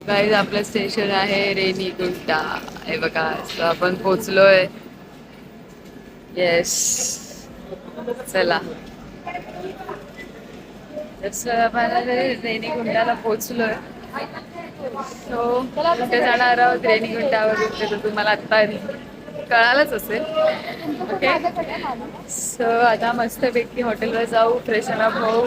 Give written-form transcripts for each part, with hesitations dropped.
Guys आपलं station आहे रेणीगुंटा. हे बघा आपण पोचलोय. येस चला जसं आपण रेणीगुंटाला पोचलोय. सो कुठे जाणार आहोत रेणीगुंटावरून ते तर तुम्हाला आत्ता कळालंच असेल. ओके सो आता मस्तपैकी हॉटेलवर जाऊ, फ्रेशन अप होऊ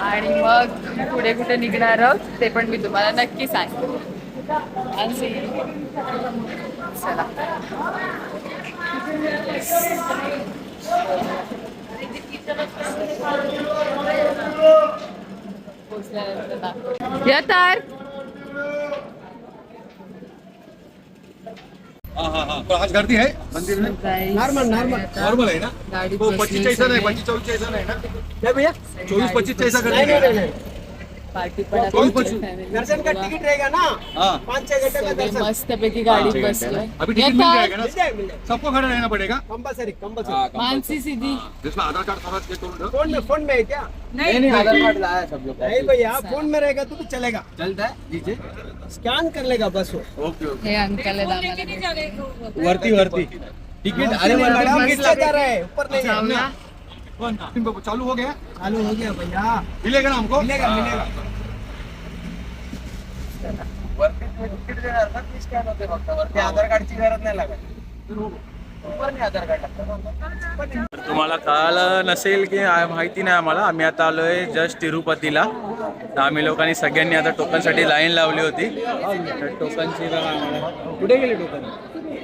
आणि मग पुढे कुठे निघणार आहोत ते पण मी तुम्हाला नक्की सांगेन. चला या तर हाँ हाँ हाँ तो आज गर्दी है मंदिर में। नॉर्मल नॉर्मल है ना। गाड़ी वो 25 ऐसा नहीं, 25-24 ऐसा नहीं ना। क्या भैया 24-25 ऐसा गर्दी नहीं। पार्टी पण दर्शन का टिकट रहेगा ना। हाँ 5-6 घंटे का दर्शन। मस्त पैकी गाडीत बसलोय. अभी टिकट मिल जाएगा ना। सबको खड़ा रहना पड़ेगा। कंपल्सरी मानसी सीधी जिसमें आधार कार्ड सारा चेक करूँगा। फोन में है क्या? नहीं आधार कार्ड लाया सब लोग। नहीं भैया फोन में रहेगा तो भी चलेगा। चलता है नीचे। स्कैन कर लेगा बस वो। Okay okay. हे अंकल आहेत वर्ती वर्ती टिकट अरे मैडम नीचे जा रहा है ऊपर नहीं है। आम्हाला चालू हो गया। चालू हो गया भैया। मिलेगा ना हमको। मिलेगा मिलेगा। वरती तिकीट देणार ना ती स्कॅन होते फक्त वरती आधार कार्डची गरज नाही लागत. ऊपर नाही आधार कार्ड लागतं. तुम्हाला कळालं नसेल की माहिती नाही आम्हाला. आम्ही आता आलोय जस्ट तिरुपतीला. तर आम्ही लोकांनी सगळ्यांनी आता टोकनसाठी लाईन लावली होती. तर टोकनची कुठे गेले टोकन?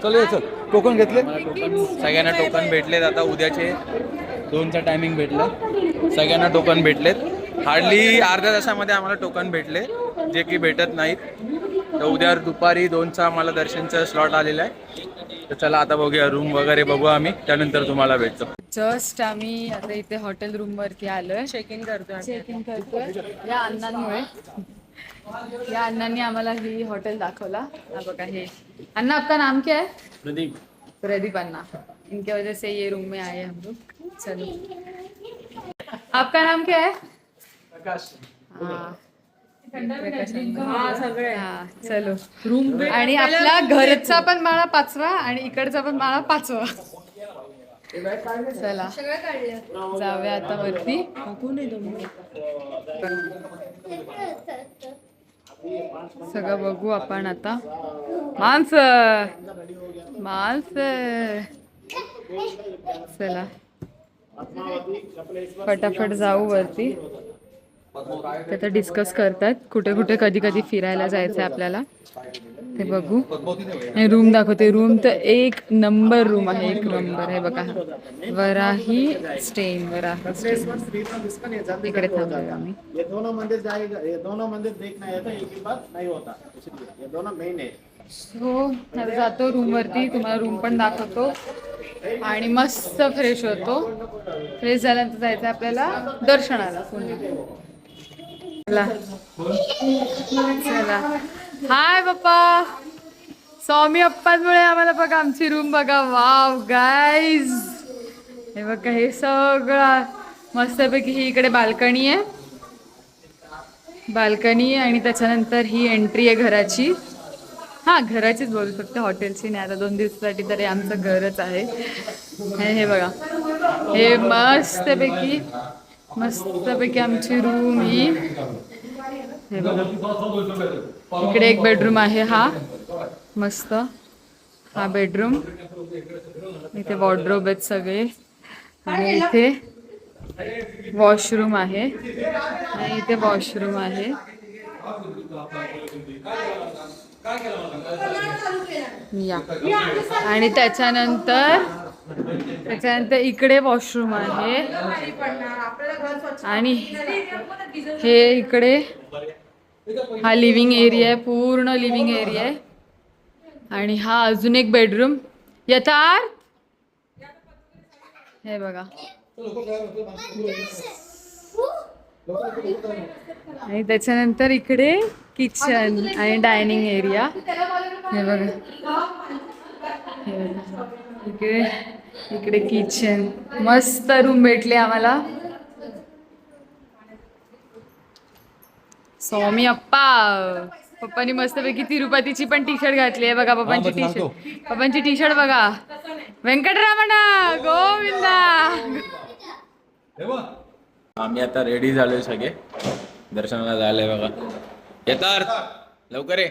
चल चल टोकन घेतले. सगळ्यांना टोकन भेटलेत. आता उद्याचे 2चा टायमिंग भेटलं. सगळ्यांना टोकन भेटलेत. हार्डली अर्ध्या तासामध्ये आम्हाला टोकन भेटले जे की भेटत नाहीत. तर उद्या दुपारी 2चा आम्हाला दर्शनचं स्लॉट आलेलं आहे. तर चला आता बघूया रूम वगैरे बघू आम्ही. त्यानंतर तुम्हाला भेटतो. जस्ट आम्ही आता इथे हॉटेल रूम वरती आलोय. चेक इन करतोय या अण्णांमुळे. या अण्णांनी आम्हाला ही हॉटेल दाखवला. हा बघा हे अण्णा. आपका नाम क्या है? प्रदीप. प्रदीप अन्ना. इनके वजह से ये रूम में आए हम लोग. चलो आपका नाम क्या है? प्रकाश. हाँ हा चलो रूम. आणि आपला घरचा पण माळा 5वा आणि इकडचा पण माळा 5वा. चला जाऊया आता वरती. सगळं बघू आपण आता. माणस चला फटाफट जाऊ वरती. ते आता डिस्कस करतात कुठे कुठे कधी कधी फिरायला जायचंय आपल्याला ते बघू. रूम दाखवते. रूम तर 1 नंबर रूम आहे. 1 नंबर आहे बघा. वराही स्टेन. इकडे थांबलोय आम्ही. ये दोनों मंदिर जाएगा. ये दोनों मंदिर देखना है तो एक ही बार नहीं होता इसलिए ये दोनों मेन है. हो आता जातो रूम वरती. तुम्हाला रूम पण दाखवतो आणि मस्त फ्रेश होतो. फ्रेश झाल्यानंतर जायचं आपल्याला दर्शनाला. चला चला. हाय बाप्पा. स्वामी अप्पांमुळे आम्हाला बघा आमची रूम बघा. वाव गाईज हे बघा. हे सगळं मस्तपैकी. ही इकडे बाल्कनी आहे. बाल्कनी आणि त्याच्यानंतर ही एंट्री आहे घराची. हा घराचीच बोलू शकते हॉटेलची नाही. आता 2 दिवसासाठी तरी आमचं घरच आहे. हे बघा. हे मस्तपैकी आमची रूम ही. हे बघा इकडे एक बेडरूम आहे. हा मस्त हा बेडरूम. इथे वॉर्डरोब आहेत सगळे आणि इथे वॉशरूम आहे आणि इथे वॉशरूम आहे. या आणि त्याच्यानंतर इकडे वॉशरूम आहे आणि हे इकडे हा लिव्हिंग एरिया आहे. पूर्ण लिव्हिंग एरिया आहे आणि हा अजून एक बेडरूम. यथार्थ हे बघा. आणि त्याच्यानंतर इकडे किचन आणि डायनिंग एरिया. हे बघा. इकडे किचन. मस्त रूम भेटले आम्हाला. स्वामी अप्पा. पप्पानी मस्तपैकी तिरुपतीची पण टी शर्ट घातली आहे बघा. पप्पांची टी शर्ट, पप्पांची टी शर्ट बघा. व्यंकटरमणा गोविंदा. आम्ही आता रेडी झालोय सगळे दर्शनाला जायला बघा. येतात लवकर ये.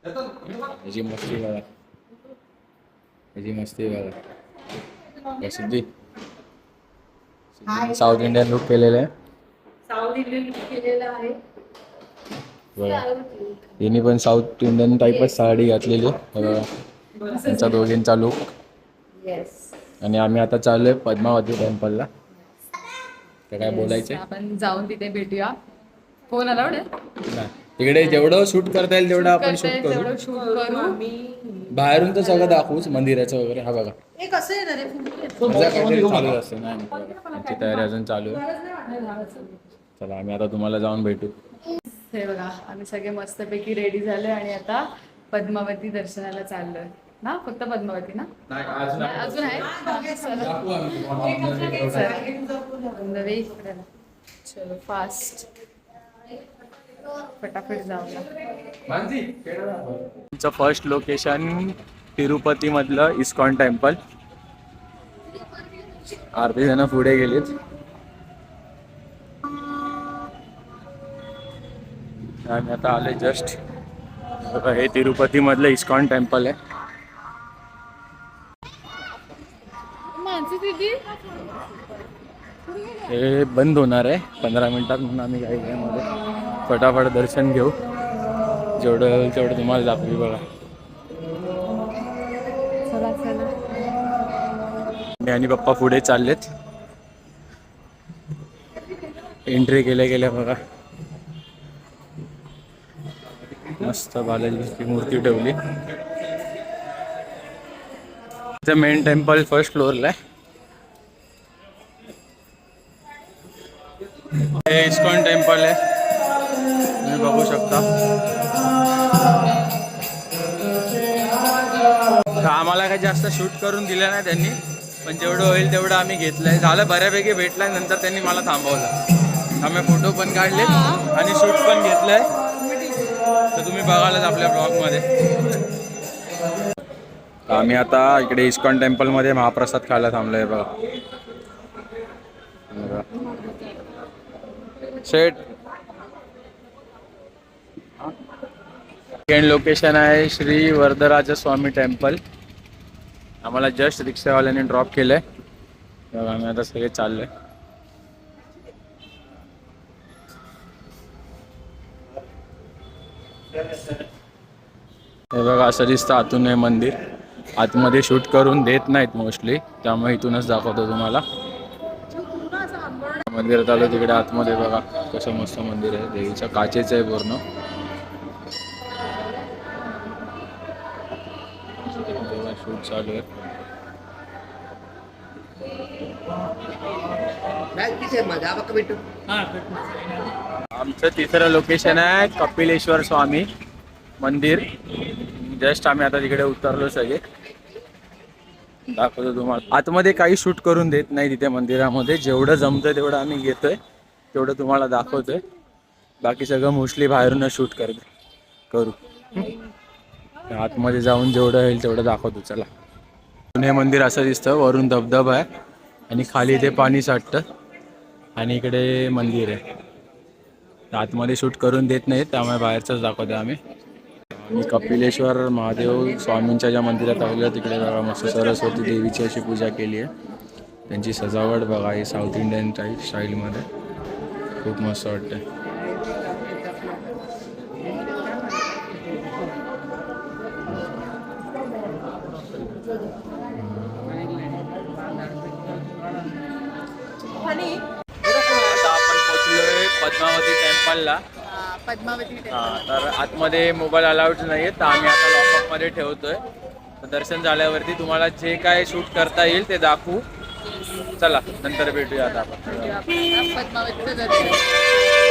याची मस्ती बघा, याची मस्ती बघा. सिद्धी साऊथ इंडियन लुक केलेलं आहे. बघा हिने पण साऊथ इंडियन टाईपच साडी घातलेली बघा. त्यांचा दोघींचा लुक. आणि आम्ही आता चाललोय पद्मावती टेम्पलला. तर काय बोलायचंय? आपण जाऊन तिथे भेटूया. फोन अलाउड आहे? तिकडे जेवढं शूट करता येईल तेवढं आपण शूट करू. शूट करू. बाहेरून तर सगळं दाखवूच मंदिराचं वगैरे. हा बघा तुझा काहीतरी चालू असते ना. त्यांची तयारी अजून चालू आहे. चला आम्ही आता तुम्हाला जाऊन भेटू. हे बघा आम्ही सगळे मस्तपैकी रेडी झालोय आणि आता पद्मावती दर्शनाला चाललोय ना. फक्त पद्मावती ना, अजून आहे. चलो फास्ट फटाफट जाऊया. तुमचं फर्स्ट लोकेशन तिरुपती मधलं इस्कॉन टेम्पल. अर्धे जण पुढे गेलेत. आम्ही आता आले जस्ट. हे तिरुपती मधलं इस्कॉन टेम्पल आहे. हे बंद होणार आहे 15 मिनिटात म्हणून आम्ही काही मध्ये फटाफट दर्शन घेऊ. जेवढं होईल तेवढं तुम्हाला दाखवी बघा. मी आणि पप्पा पुढे चाललेत. एंट्री गेल्या बघा मस्त बालाजीची मूर्ती ठेवली. मेन टेम्पल फर्स्ट फ्लोअरला आहे. हे इस्कॉन टेम्पल आहे, तुम्ही बघू शकता. आम्हाला काही जास्त शूट करून दिलं नाही त्यांनी, पण जेवढं होईल तेवढं आम्ही घेतलंय. झालं बऱ्यापैकी भेटलंय. नंतर त्यांनी मला थांबवलं. आम्ही फोटो पण काढले आणि शूट पण घेतलंय. तर तुम्ही बघालच आपल्या ब्लॉगमध्ये. आम्ही आता इकडे इस्कॉन टेम्पलमध्ये महाप्रसाद खायला थांबलोय बघा. शेट सेकंड लोकेशन आहे श्री वरदराज स्वामी टेम्पल. आम्हाला जस्ट रिक्षावाल्याने ड्रॉप केलंय. आम्ही आता सगळे चाललोय. हे बघा असं दिसतं आतून हे मंदिर. आतमध्ये शूट करून देत नाहीत मोस्टली, त्यामुळे इथूनच दाखवतो तुम्हाला. मंदिरात आलो तिकडे आतमध्ये बघा कसं मस्त मंदिर आहे. देवीच्या काचेचं आहे पूर्ण. शूट चालू आहे. आमचं तिसरं लोकेशन आहे कपिलेश्वर स्वामी मंदिर. जस्ट आम्ही आता तिकडे उतरलो सगळे. दाखवतो तुम्हाला. आतमध्ये काही शूट करून देत नाही तिथे मंदिरामध्ये. जेवढं जमतं तेवढं आम्ही घेतोय, तेवढं तुम्हाला दाखवतोय. बाकी सगळं मोस्टली बाहेरूनच शूट करू. आतमध्ये जाऊन जेवढं होईल तेवढं दाखवतो. चला. हे मंदिर असं दिसतं. वरून धबधबा आहे आणि खाली इथे पाणी साठतं आणि इकडे मंदिर आहे. आतमध्ये शूट करून देत नाहीत, त्यामुळे बाहेरचंच दाखवतो आम्ही. कपिलेश्वर महादेव स्वामींच्या ज्या मंदिरात आलेलं तिकडे बघा मस्त सरस्वती देवीची अशी पूजा केली आहे. त्यांची सजावट बघा ही साऊथ इंडियन स्टाईलमध्ये खूप मस्त वाटते. आता आपण पोहोचलोय पद्मावती टेम्पलला. पद्मावती तर आतमध्ये मोबाईल अलाउड नाही, तर आम्ही आता लॉकअपमध्ये ठेवतोय. तर दर्शन झाल्यावरती तुम्हाला जे काय शूट करता येईल ते दाखवू. चला नंतर भेटूया. आता पद्मावतीचं दर्शन.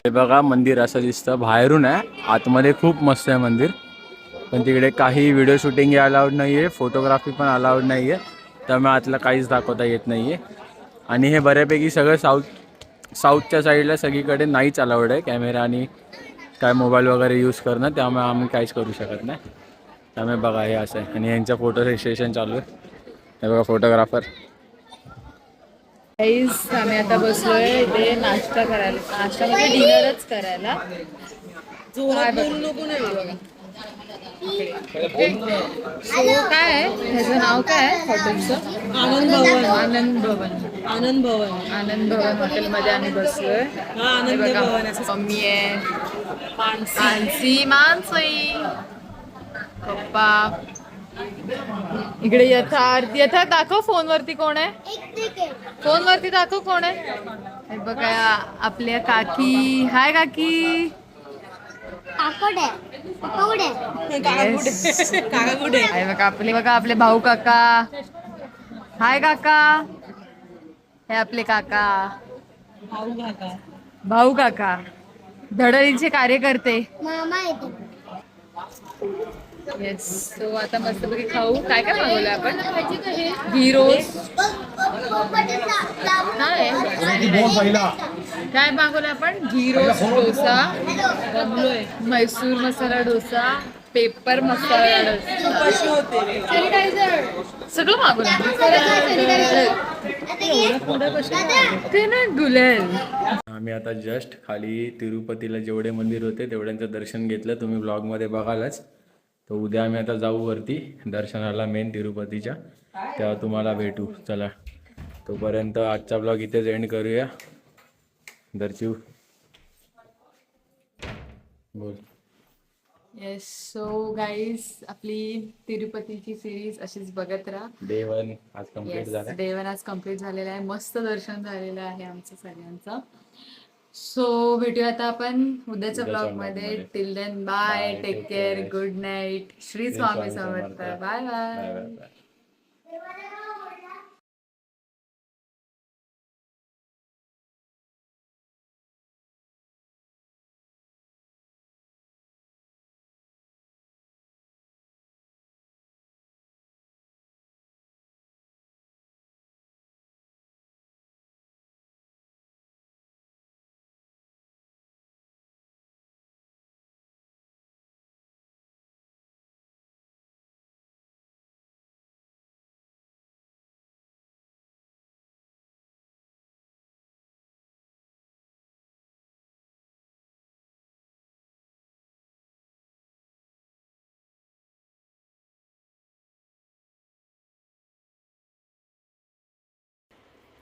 हे बघा मंदिर असं दिसतं. बाहेरून आहे, आतमध्ये खूप मस्त आहे मंदिर. पण तिकडे काही व्हिडिओ शूटिंग अलाउड नाही आहे, फोटोग्राफी पण अलाउड नाही आहे, त्यामुळे आतला काहीच दाखवता येत नाही आहे. आणि हे बऱ्यापैकी सगळं साऊथच्या साईडला सगळीकडे नाहीच अलाउड आहे कॅमेरा आणि काय मोबाईल वगैरे यूज करणं, त्यामुळे आम्ही काहीच करू शकत नाही. त्यामुळे बघा हे असं आहे. आणि यांचं फोटो सेशन चालू आहे. हे बघा फोटोग्राफर. गाईज आम्ही आता बसलोय इथे नाश्ता करायला, नाश्ता म्हणजे डिनरच करायला. जोरात बोलू नको नाही बघा. सो काय आहे ह्याचं नाव काय आहे हॉटेलचं? आनंद भवन. आनंद भवन. आनंद भवन. आनंद भवन हॉटेलमध्ये आम्ही बसलोय. हे बघा मम्मी आहे, मानसी पप्पा इकडे यथार्थ. यथार्थ दाखव फोनवरती कोण आहे, फोनवरती दाखव कोण आहे. हे बघा आपल्या काकी. हाय काकी. बघा आपले भाऊ काका. हाय काका. हे आपले काका भाऊ काका धडळीचे कार्यकर्ते. येस. सो आता मस्तपैकी खाऊ. काय काय मागवलंय आपण? घी रोस्ट. काय मागवलं आपण? घी रोस्ट डोसा, मैसूर मसाला डोसा, पेपर मसाला डोसा, सगळं मागवलं. ते ना गुलेल. आम्ही आता जस्ट खाली तिरुपतीला जेवढे मंदिर होते तेवढ्यांचं दर्शन घेतलं. तुम्ही ब्लॉगमध्ये बघालच. तर उद्या आम्ही आता जाऊ वरती दर्शनाला मेन तिरुपतीच्या. तेव्हा तुम्हाला भेटू. चला तोपर्यंत आजचा ब्लॉग इथेच एंड करूया. दर्शिव बोल. येस. सो गाईज आपली तिरुपतीची सिरीज अशीच बघत राहा. डे 1 आज कम्प्लीट झाला. डे 1 आज कम्प्लीट झालेला आहे. मस्त दर्शन झालेलं आहे आमचं सगळ्यांचं. सो भेटूया आता आपण उद्याच्या ब्लॉग मध्ये. Till then bye, take care, good night. Shri Swami Samarth. Bye bye.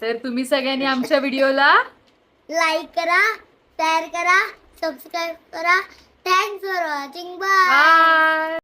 तर तुम्ही सगळ्यांनी आमच्या व्हिडिओला लाईक करा, शेअर करा, सबस्क्राईब करा. Thanks for watching.